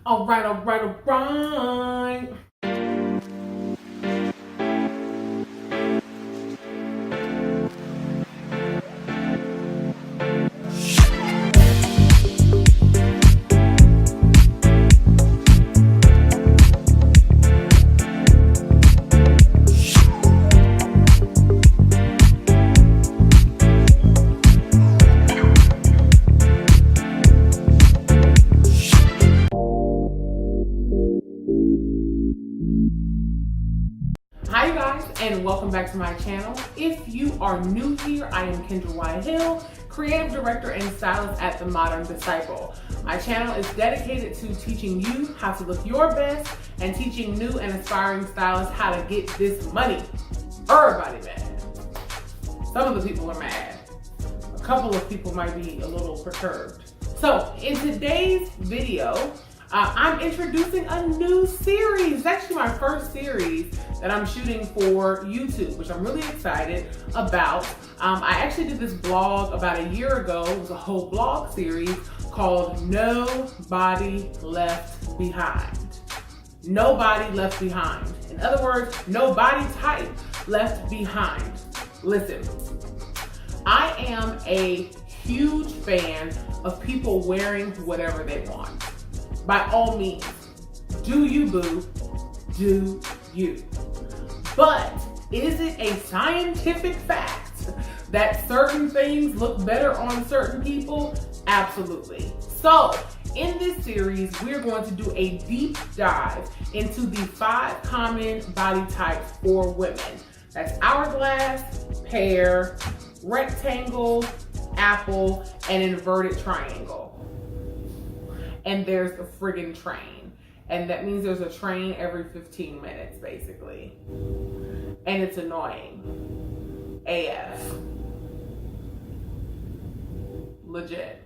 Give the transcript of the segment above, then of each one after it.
All right, all right, all right. Hi you guys, and welcome back to my channel. If you are new here, I am Kendra Hill, creative director and stylist at The Modern Disciple. My channel is dedicated to teaching you how to look your best and teaching new and aspiring stylists how to get this money. Everybody mad. Some of the people are mad. A couple of people might be a little perturbed. So in today's video, I'm introducing a new series. It's actually my first series that I'm shooting for YouTube, which I'm really excited about. I actually did this blog about a year ago. It was a whole blog series called Nobody Left Behind. Nobody left behind. In other words, no body type left behind. Listen, I am a huge fan of people wearing whatever they want. By all means, do you, boo, do you. But is it a scientific fact that certain things look better on certain people? Absolutely. So in this series, we're going to do a deep dive into the 5 common body types for women. That's hourglass, pear, rectangle, apple, and inverted triangle. And there's a friggin' train. And that means there's a train every 15 minutes, basically. And it's annoying. AF. Legit.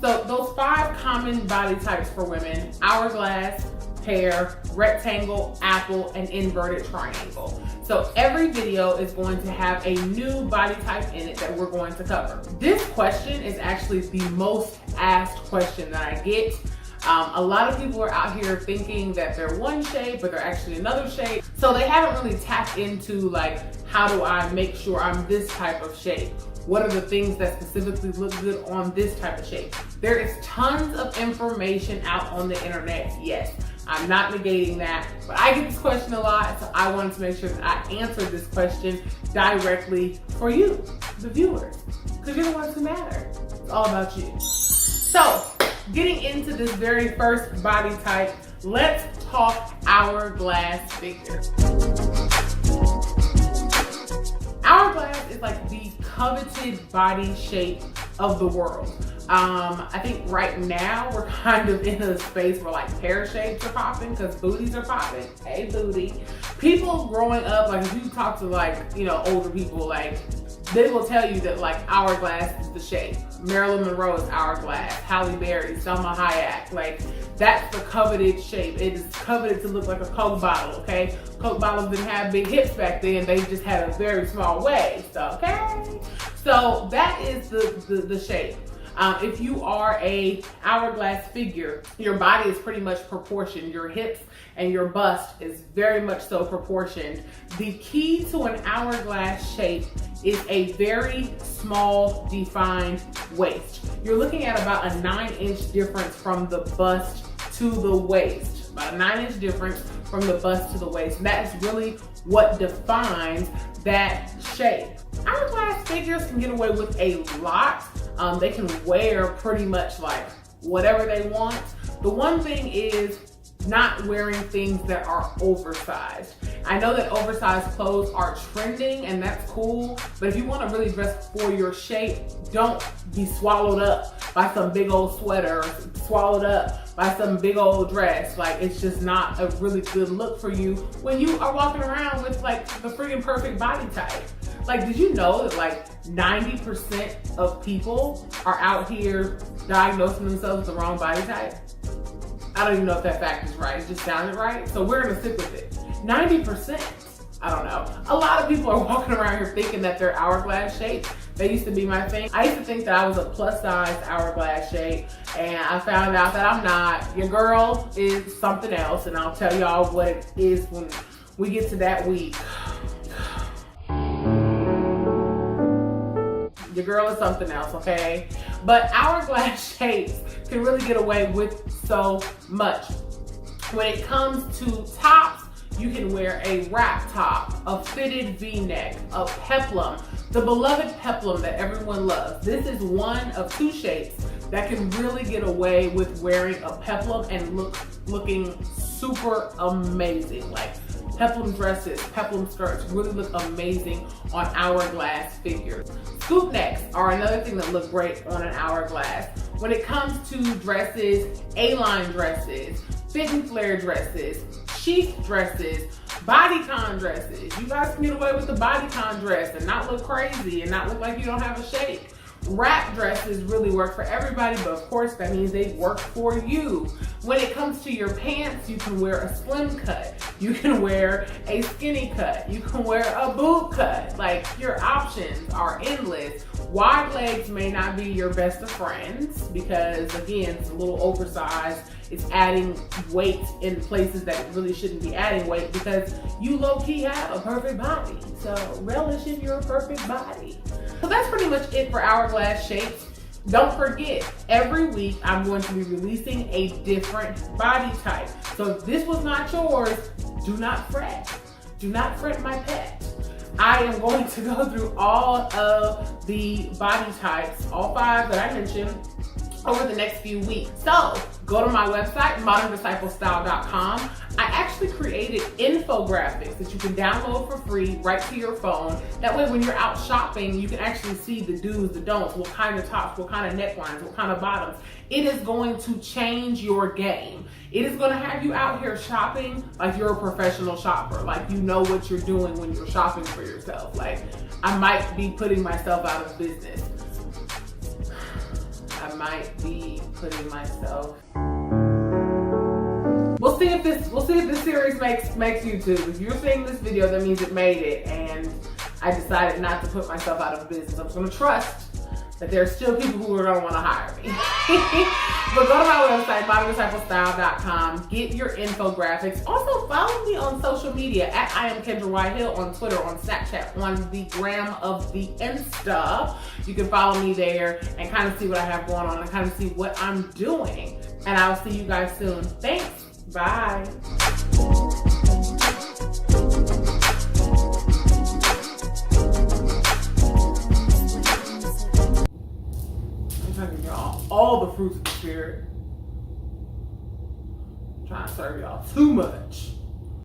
So those 5 common body types for women: hourglass, pear, rectangle, apple, and inverted triangle. So every video is going to have a new body type in it that we're going to cover. This question is actually the most asked question that I get. A lot of people are out here thinking that they're one shape, but they're actually another shape. So they haven't really tapped into like, how do I make sure I'm this type of shape? What are the things that specifically look good on this type of shape? There is tons of information out on the internet, yes. I'm not negating that, but I get this question a lot, so I wanted to make sure that I answered this question directly for you, the viewers, because you're the ones who matter. It's all about you. So, getting into this very first body type, let's talk hourglass figure. Hourglass is like the coveted body shape of the world. I think right now we're kind of in a space where like pear shapes are popping because booties are popping. Hey booty. People growing up, like if you talk to like, you know, older people, like they will tell you that like hourglass is the shape. Marilyn Monroe is hourglass. Halle Berry, Selma Hayek, like that's the coveted shape. It is coveted to look like a Coke bottle, okay? Coke bottles didn't have big hips back then. They just had a very small waist, okay? So that is the shape. If you are a hourglass figure, your body is pretty much proportioned. Your hips and your bust is very much so proportioned. The key to an hourglass shape is a very small defined waist. You're looking at about a 9-inch difference from the bust to the waist. About a 9-inch difference from the bust to the waist. And that is really what defines that shape. Hourglass figures can get away with a lot. They can wear pretty much like whatever they want. The one thing is not wearing things that are oversized. I know that oversized clothes are trending and that's cool, but if you want to really dress for your shape, don't be swallowed up by some big old sweater, or swallowed up by some big old dress. Like it's just not a really good look for you when you are walking around with like the freaking perfect body type. Like, did you know that like 90% of people are out here diagnosing themselves with the wrong body type? I don't even know if that fact is right. It just sounded right. So we're gonna stick with it. 90%. I don't know. A lot of people are walking around here thinking that they're hourglass shaped. They used to be my thing. I used to think that I was a plus size hourglass shape, and I found out that I'm not. Your girl is something else, and I'll tell y'all what it is when we get to that week. Your girl is something else, okay? But hourglass shapes can really get away with so much. When it comes to tops, you can wear a wrap top, a fitted V-neck, a peplum, the beloved peplum that everyone loves. This is one of two shapes that can really get away with wearing a peplum and looking super amazing. Like peplum dresses, peplum skirts really look amazing on hourglass figures. Scoop necks are another thing that look great on an hourglass. When it comes to dresses, A-line dresses, fit and flare dresses, chic dresses, bodycon dresses. You guys can get away with the bodycon dress and not look crazy and not look like you don't have a shape. Wrap dresses really work for everybody, but of course that means they work for you. When it comes to your pants, you can wear a slim cut. You can wear a skinny cut. You can wear a boob cut. Like, your options are endless. Wide legs may not be your best of friends because, again, it's a little oversized. It's adding weight in places that it really shouldn't be adding weight because you low-key have a perfect body. So relish in your perfect body. So that's pretty much it for hourglass shapes. Don't forget, every week I'm going to be releasing a different body type. So if this was not yours, do not fret. Do not fret, my pet. I am going to go through all of the body types, all 5 that I mentioned, over the next few weeks. So go to my website, moderndisciplestyle.com. I actually created infographics that you can download for free right to your phone. That way when you're out shopping, you can actually see the do's, the don'ts, what kind of tops, what kind of necklines, what kind of bottoms. It is going to change your game. It is going to have you out here shopping like you're a professional shopper, like you know what you're doing when you're shopping for yourself. Like, I might be putting myself out of business. I might be putting myself. We'll see if this series makes YouTube. If you're seeing this video, that means it made it, and I decided not to put myself out of business. I'm just gonna trust that there's still people who are gonna want to hire me. But go to my website, moderndisciplestyle.com. Get your infographics. Also follow me on social media at I am Kendra Whitehill on Twitter, on Snapchat, on the gram of the Insta. You can follow me there and kind of see what I have going on and kind of see what I'm doing. And I'll see you guys soon. Thanks. Bye. All the fruits of the spirit. I'm trying to serve y'all too much.